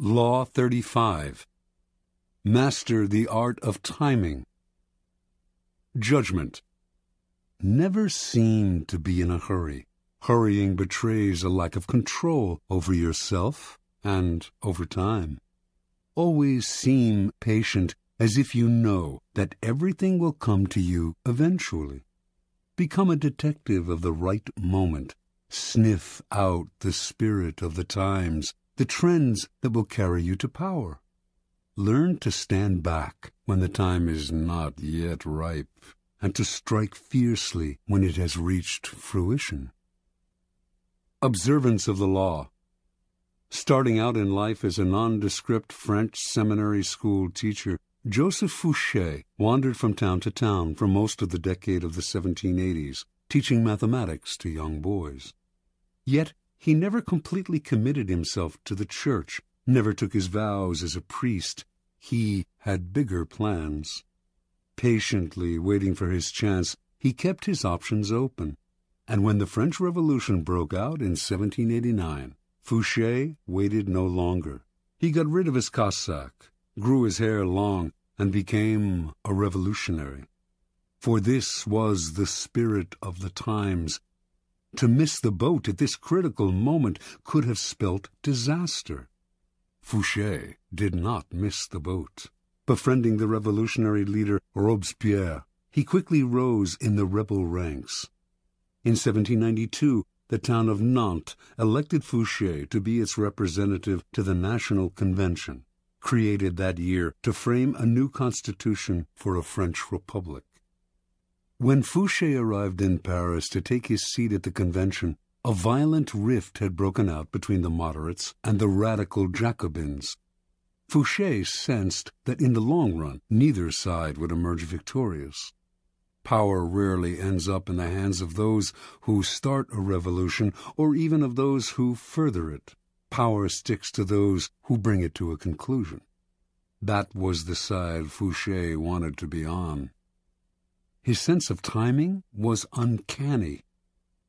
Law 35. Master the art of timing. Judgment. Never seem to be in a hurry. Hurrying betrays a lack of control over yourself and over time. Always seem patient, as if you know that everything will come to you eventually. Become a detective of the right moment. Sniff out the spirit of the times, the trends that will carry you to power. Learn to stand back when the time is not yet ripe, and to strike fiercely when it has reached fruition. Observance of the law. Starting out in life as a nondescript French seminary school teacher, Joseph Fouché wandered from town to town for most of the decade of the 1780s, teaching mathematics to young boys. Yet he never completely committed himself to the church, never took his vows as a priest. He had bigger plans. Patiently waiting for his chance, he kept his options open. And when the French Revolution broke out in 1789, Fouché waited no longer. He got rid of his cassock, grew his hair long, and became a revolutionary. For this was the spirit of the times. To miss the boat at this critical moment could have spelt disaster. Fouché did not miss the boat. Befriending the revolutionary leader Robespierre, he quickly rose in the rebel ranks. In 1792, the town of Nantes elected Fouché to be its representative to the National Convention, created that year to frame a new constitution for a French republic. When Fouché arrived in Paris to take his seat at the convention, a violent rift had broken out between the moderates and the radical Jacobins. Fouché sensed that in the long run, neither side would emerge victorious. Power rarely ends up in the hands of those who start a revolution or even of those who further it. Power sticks to those who bring it to a conclusion. That was the side Fouché wanted to be on. His sense of timing was uncanny.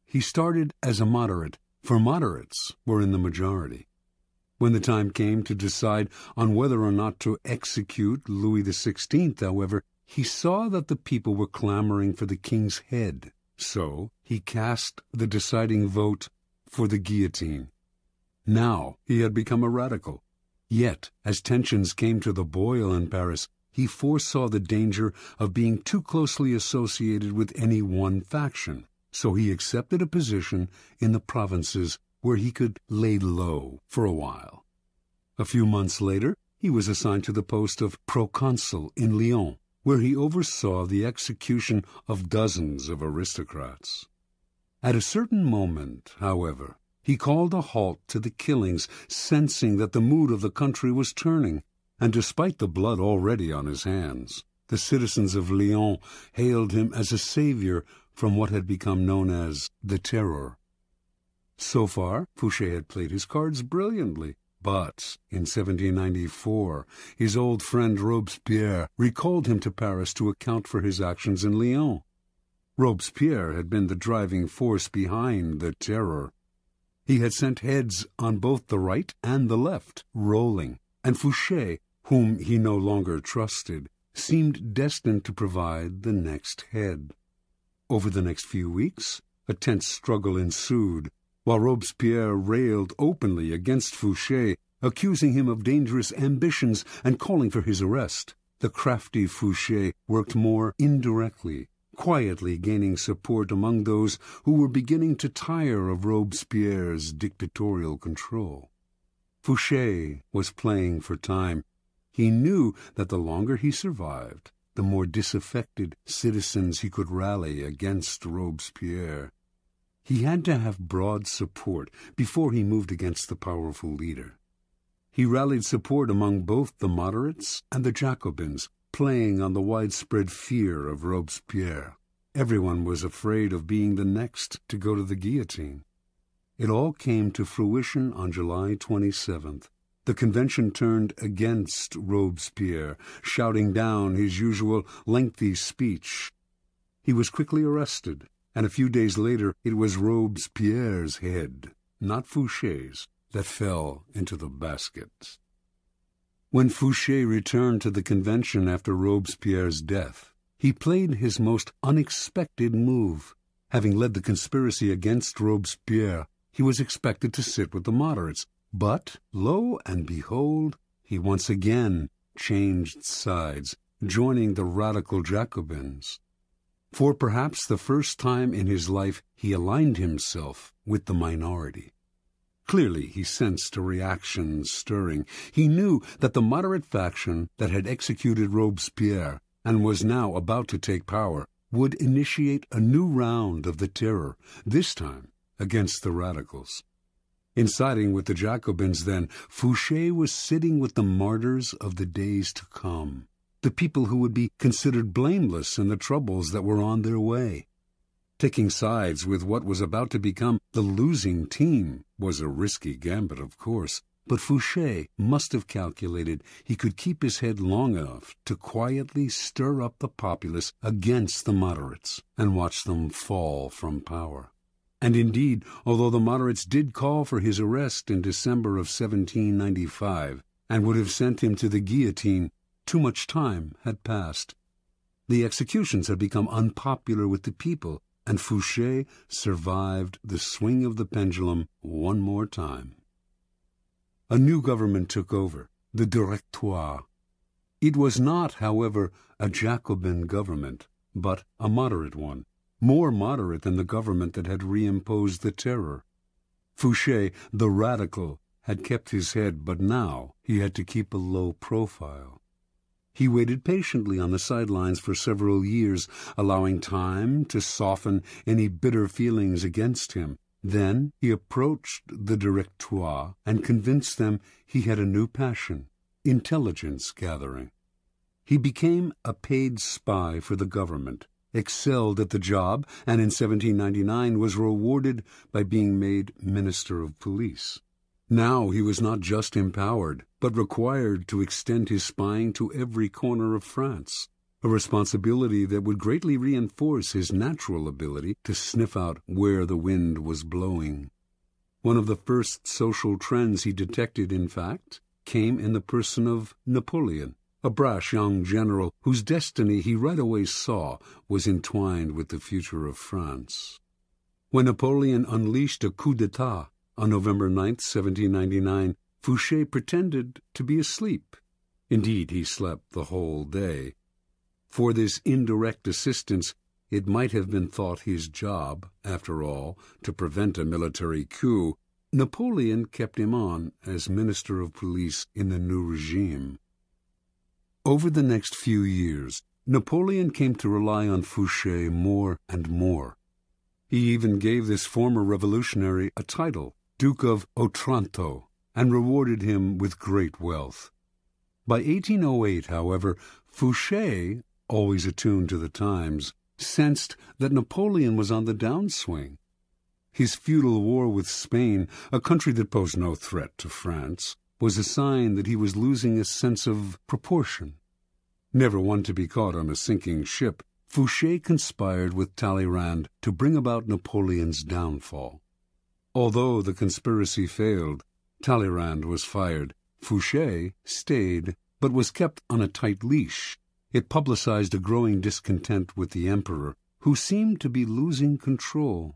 He started as a moderate, for moderates were in the majority. When the time came to decide on whether or not to execute Louis XVI, however, he saw that the people were clamoring for the king's head, so he cast the deciding vote for the guillotine. Now he had become a radical. Yet, as tensions came to the boil in Paris, he foresaw the danger of being too closely associated with any one faction, so he accepted a position in the provinces where he could lay low for a while. A few months later, he was assigned to the post of proconsul in Lyon, where he oversaw the execution of dozens of aristocrats. At a certain moment, however, he called a halt to the killings, sensing that the mood of the country was turning, and despite the blood already on his hands, the citizens of Lyon hailed him as a savior from what had become known as the Terror. So far, Fouché had played his cards brilliantly, but in 1794, his old friend Robespierre recalled him to Paris to account for his actions in Lyon. Robespierre had been the driving force behind the Terror. He had sent heads on both the right and the left rolling, and Fouché, whom he no longer trusted, seemed destined to provide the next head. Over the next few weeks, a tense struggle ensued, while Robespierre railed openly against Fouché, accusing him of dangerous ambitions and calling for his arrest. The crafty Fouché worked more indirectly, quietly gaining support among those who were beginning to tire of Robespierre's dictatorial control. Fouché was playing for time. He knew that the longer he survived, the more disaffected citizens he could rally against Robespierre. He had to have broad support before he moved against the powerful leader. He rallied support among both the moderates and the Jacobins, playing on the widespread fear of Robespierre. Everyone was afraid of being the next to go to the guillotine. It all came to fruition on July 27th. The convention turned against Robespierre, shouting down his usual lengthy speech. He was quickly arrested, and a few days later it was Robespierre's head, not Fouché's, that fell into the basket. When Fouché returned to the convention after Robespierre's death, he played his most unexpected move. Having led the conspiracy against Robespierre, he was expected to sit with the moderates. But, lo and behold, he once again changed sides, joining the radical Jacobins. For perhaps the first time in his life, he aligned himself with the minority. Clearly, he sensed a reaction stirring. He knew that the moderate faction that had executed Robespierre and was now about to take power would initiate a new round of the terror, this time against the radicals. In siding with the Jacobins, then, Fouché was sitting with the martyrs of the days to come, the people who would be considered blameless in the troubles that were on their way. Taking sides with what was about to become the losing team was a risky gambit, of course, but Fouché must have calculated he could keep his head long enough to quietly stir up the populace against the moderates and watch them fall from power. And indeed, although the moderates did call for his arrest in December of 1795 and would have sent him to the guillotine, too much time had passed. The executions had become unpopular with the people, and Fouché survived the swing of the pendulum one more time. A new government took over, the Directoire. It was not, however, a Jacobin government, but a moderate one, more moderate than the government that had reimposed the terror. Fouché, the radical, had kept his head, but now he had to keep a low profile. He waited patiently on the sidelines for several years, allowing time to soften any bitter feelings against him. Then he approached the Directoire and convinced them he had a new passion, intelligence gathering. He became a paid spy for the government, excelled at the job, and in 1799 was rewarded by being made Minister of Police. Now he was not just empowered, but required to extend his spying to every corner of France, a responsibility that would greatly reinforce his natural ability to sniff out where the wind was blowing. One of the first social trends he detected, in fact, came in the person of Napoleon, a brash young general whose destiny he right away saw was entwined with the future of France. When Napoleon unleashed a coup d'etat on November 9, 1799, Fouché pretended to be asleep. Indeed, he slept the whole day. For this indirect assistance, it might have been thought his job, after all, to prevent a military coup. Napoleon kept him on as Minister of Police in the new regime. Over the next few years, Napoleon came to rely on Fouché more and more. He even gave this former revolutionary a title, Duke of Otranto, and rewarded him with great wealth. By 1808, however, Fouché, always attuned to the times, sensed that Napoleon was on the downswing. His feudal war with Spain, a country that posed no threat to France, was a sign that he was losing a sense of proportion. Never one to be caught on a sinking ship, Fouché conspired with Talleyrand to bring about Napoleon's downfall. Although the conspiracy failed, Talleyrand was fired. Fouché stayed, but was kept on a tight leash. It publicized a growing discontent with the emperor, who seemed to be losing control.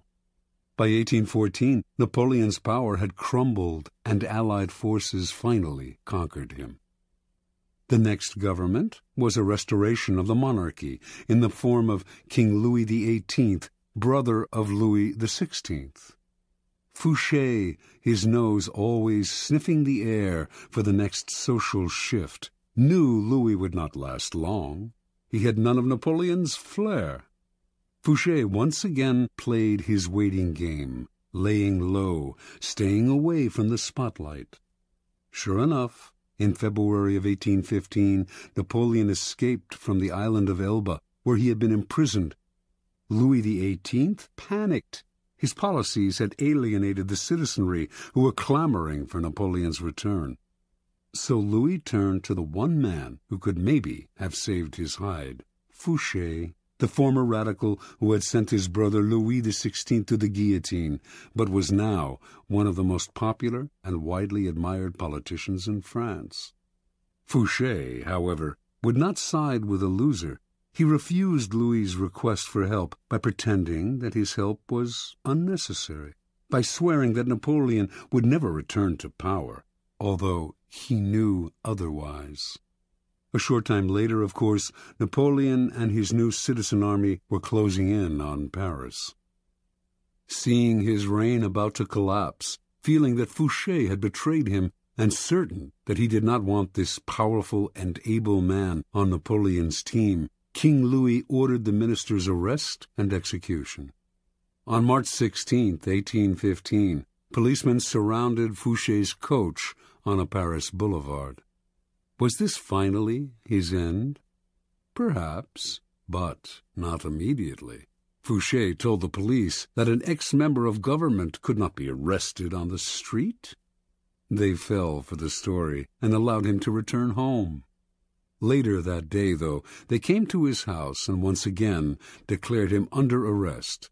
By 1814, Napoleon's power had crumbled, and Allied forces finally conquered him. The next government was a restoration of the monarchy in the form of King Louis XVIII, brother of Louis XVI. Fouché, his nose always sniffing the air for the next social shift, knew Louis would not last long. He had none of Napoleon's flair. Fouché once again played his waiting game, laying low, staying away from the spotlight. Sure enough, in February of 1815, Napoleon escaped from the island of Elba, where he had been imprisoned. Louis XVIII panicked. His policies had alienated the citizenry, who were clamoring for Napoleon's return. So Louis turned to the one man who could maybe have saved his hide, Fouché, the former radical who had sent his brother Louis XVI to the guillotine, but was now one of the most popular and widely admired politicians in France. Fouché, however, would not side with a loser. He refused Louis's request for help by pretending that his help was unnecessary, by swearing that Napoleon would never return to power, although he knew otherwise. A short time later, of course, Napoleon and his new citizen army were closing in on Paris. Seeing his reign about to collapse, feeling that Fouché had betrayed him, and certain that he did not want this powerful and able man on Napoleon's team, King Louis ordered the minister's arrest and execution. On March 16, 1815, policemen surrounded Fouché's coach on a Paris boulevard. Was this finally his end? Perhaps, but not immediately. Fouché told the police that an ex-member of government could not be arrested on the street. They fell for the story and allowed him to return home. Later that day, though, they came to his house and once again declared him under arrest.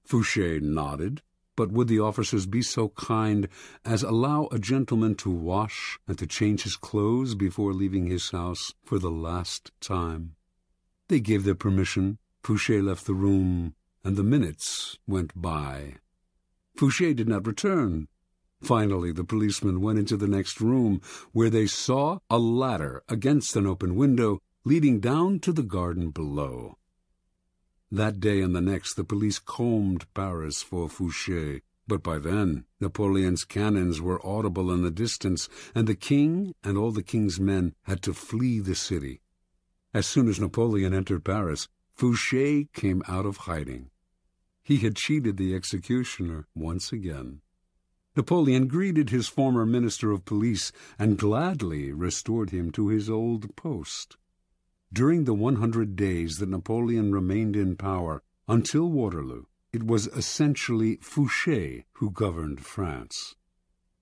Fouché nodded, but would the officers be so kind as allow a gentleman to wash and to change his clothes before leaving his house for the last time? They gave their permission. Fouché left the room, and the minutes went by. Fouché did not return. Finally, the policemen went into the next room, where they saw a ladder against an open window leading down to the garden below. That day and the next, the police combed Paris for Fouché, but by then Napoleon's cannons were audible in the distance, and the king and all the king's men had to flee the city. As soon as Napoleon entered Paris, Fouché came out of hiding. He had cheated the executioner once again. Napoleon greeted his former minister of police and gladly restored him to his old post. During the 100 days that Napoleon remained in power, until Waterloo, it was essentially Fouché who governed France.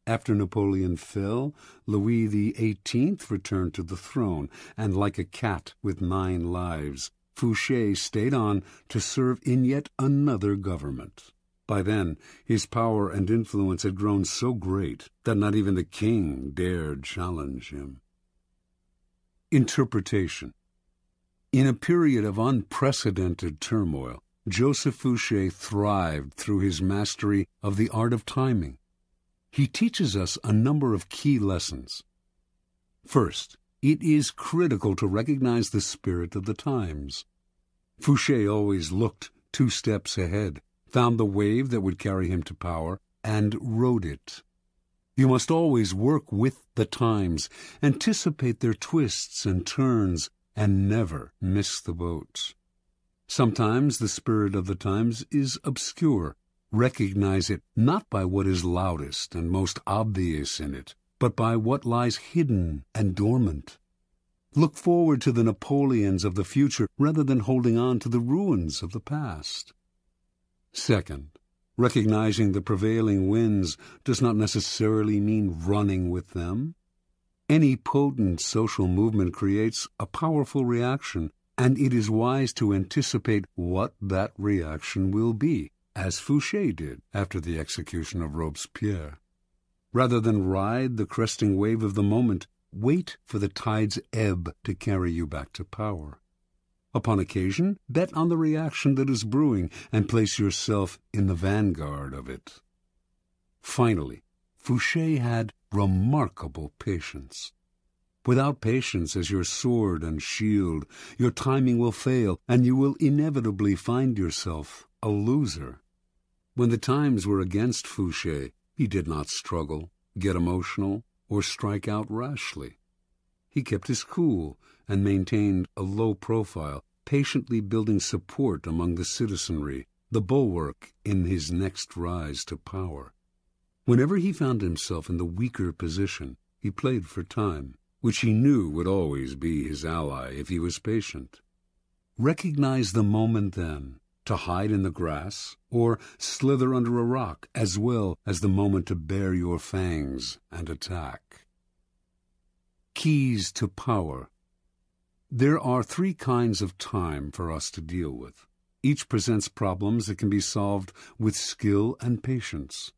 After Napoleon fell, Louis XVIII returned to the throne, and like a cat with 9 lives, Fouché stayed on to serve in yet another government. By then, his power and influence had grown so great that not even the king dared challenge him. Interpretation. In a period of unprecedented turmoil, Joseph Fouché thrived through his mastery of the art of timing. He teaches us a number of key lessons. First, it is critical to recognize the spirit of the times. Fouché always looked 2 steps ahead, found the wave that would carry him to power, and rode it. You must always work with the times, anticipate their twists and turns, and never miss the boat. Sometimes the spirit of the times is obscure. Recognize it not by what is loudest and most obvious in it, but by what lies hidden and dormant. Look forward to the Napoleons of the future rather than holding on to the ruins of the past. Second, recognizing the prevailing winds does not necessarily mean running with them. Any potent social movement creates a powerful reaction, and it is wise to anticipate what that reaction will be, as Fouché did after the execution of Robespierre. Rather than ride the cresting wave of the moment, wait for the tide's ebb to carry you back to power. Upon occasion, bet on the reaction that is brewing and place yourself in the vanguard of it. Finally, Fouché had remarkable patience. Without patience as your sword and shield, your timing will fail, and you will inevitably find yourself a loser. When the times were against Fouché, he did not struggle, get emotional, or strike out rashly. He kept his cool and maintained a low profile, patiently building support among the citizenry, the bulwark in his next rise to power. Whenever he found himself in the weaker position, he played for time, which he knew would always be his ally if he was patient. Recognize the moment then, to hide in the grass or slither under a rock, as well as the moment to bare your fangs and attack. Keys to power. There are 3 kinds of time for us to deal with. Each presents problems that can be solved with skill and patience.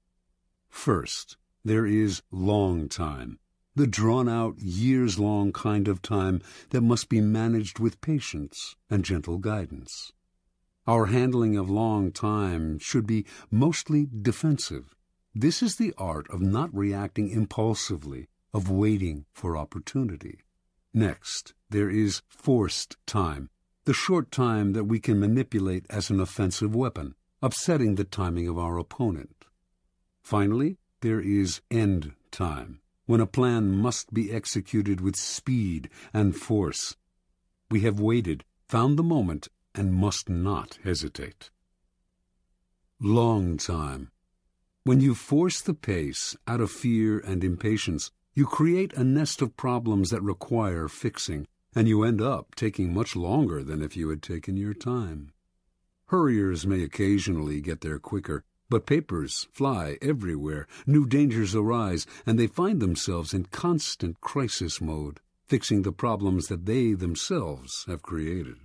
First, there is long time. the drawn-out, years-long kind of time that must be managed with patience and gentle guidance. Our handling of long time should be mostly defensive. This is the art of not reacting impulsively, of waiting for opportunity. Next, there is forced time, the short time that we can manipulate as an offensive weapon, upsetting the timing of our opponent. Finally, there is end time, when a plan must be executed with speed and force. We have waited, found the moment, and must not hesitate. Long time. When you force the pace out of fear and impatience, you create a nest of problems that require fixing, and you end up taking much longer than if you had taken your time. Hurriers may occasionally get there quicker, but papers fly everywhere, new dangers arise, and they find themselves in constant crisis mode, fixing the problems that they themselves have created.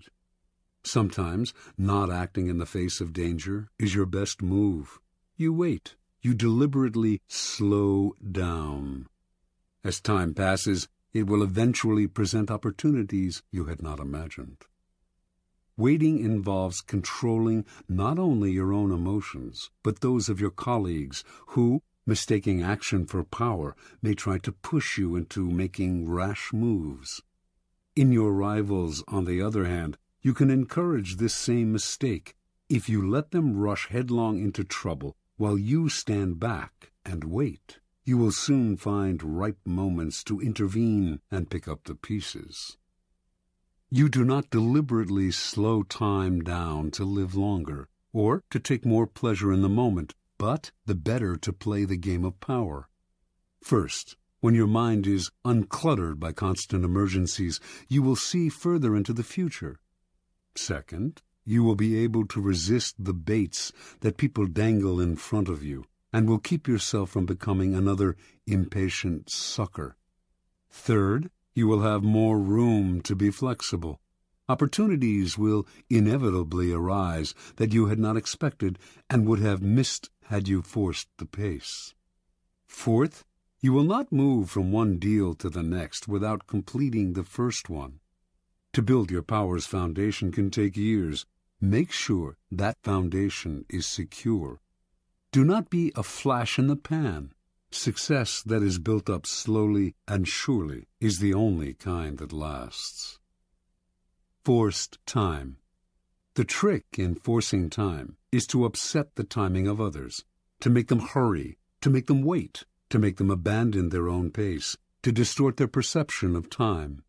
Sometimes, not acting in the face of danger is your best move. You wait. You deliberately slow down. As time passes, it will eventually present opportunities you had not imagined. Waiting involves controlling not only your own emotions, but those of your colleagues who, mistaking action for power, may try to push you into making rash moves. In your rivals, on the other hand, you can encourage this same mistake if you let them rush headlong into trouble while you stand back and wait. You will soon find ripe moments to intervene and pick up the pieces. You do not deliberately slow time down to live longer or to take more pleasure in the moment, but the better to play the game of power. First, when your mind is uncluttered by constant emergencies, you will see further into the future. Second, you will be able to resist the baits that people dangle in front of you, and will keep yourself from becoming another impatient sucker. Third, you will have more room to be flexible. Opportunities will inevitably arise that you had not expected and would have missed had you forced the pace. Fourth, you will not move from one deal to the next without completing the first one. To build your power's foundation can take years. Make sure that foundation is secure. Do not be a flash in the pan. Success that is built up slowly and surely is the only kind that lasts. Forced time. The trick in forcing time is to upset the timing of others, to make them hurry, to make them wait, to make them abandon their own pace, to distort their perception of time.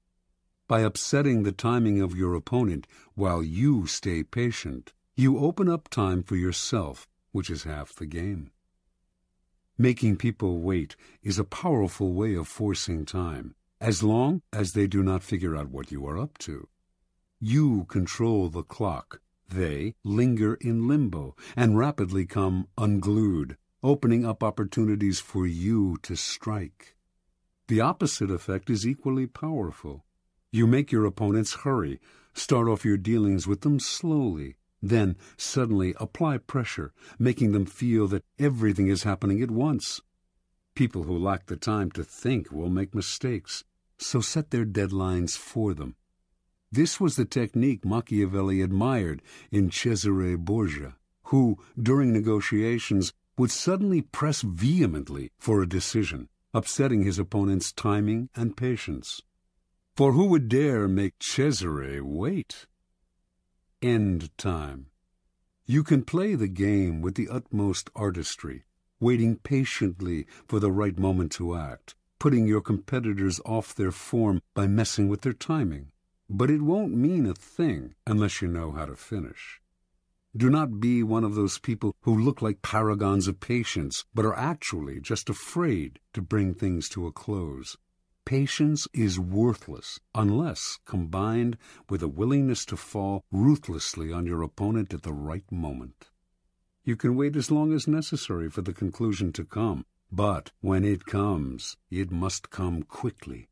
By upsetting the timing of your opponent while you stay patient, you open up time for yourself, which is half the game. Making people wait is a powerful way of forcing time, as long as they do not figure out what you are up to. You control the clock. They linger in limbo and rapidly come unglued, opening up opportunities for you to strike. The opposite effect is equally powerful. You make your opponents hurry, start off your dealings with them slowly, then suddenly apply pressure, making them feel that everything is happening at once. People who lack the time to think will make mistakes, so set their deadlines for them. This was the technique Machiavelli admired in Cesare Borgia, who, during negotiations, would suddenly press vehemently for a decision, upsetting his opponent's timing and patience. For who would dare make Cesare wait? End time. You can play the game with the utmost artistry, waiting patiently for the right moment to act, putting your competitors off their form by messing with their timing. But it won't mean a thing unless you know how to finish. Do not be one of those people who look like paragons of patience, but are actually just afraid to bring things to a close. Patience is worthless unless combined with a willingness to fall ruthlessly on your opponent at the right moment. You can wait as long as necessary for the conclusion to come, but when it comes, it must come quickly.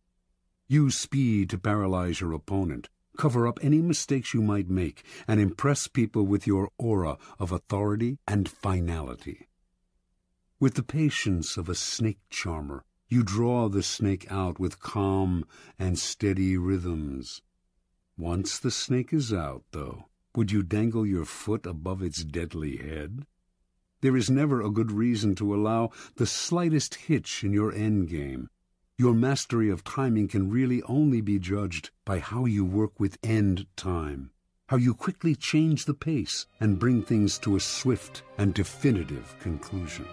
Use speed to paralyze your opponent, cover up any mistakes you might make, and impress people with your aura of authority and finality. With the patience of a snake charmer, You draw the snake out with calm and steady rhythms. Once the snake is out, though, would you dangle your foot above its deadly head? There is never a good reason to allow the slightest hitch in your endgame. Your mastery of timing can really only be judged by how you work with end time, how you quickly change the pace and bring things to a swift and definitive conclusion.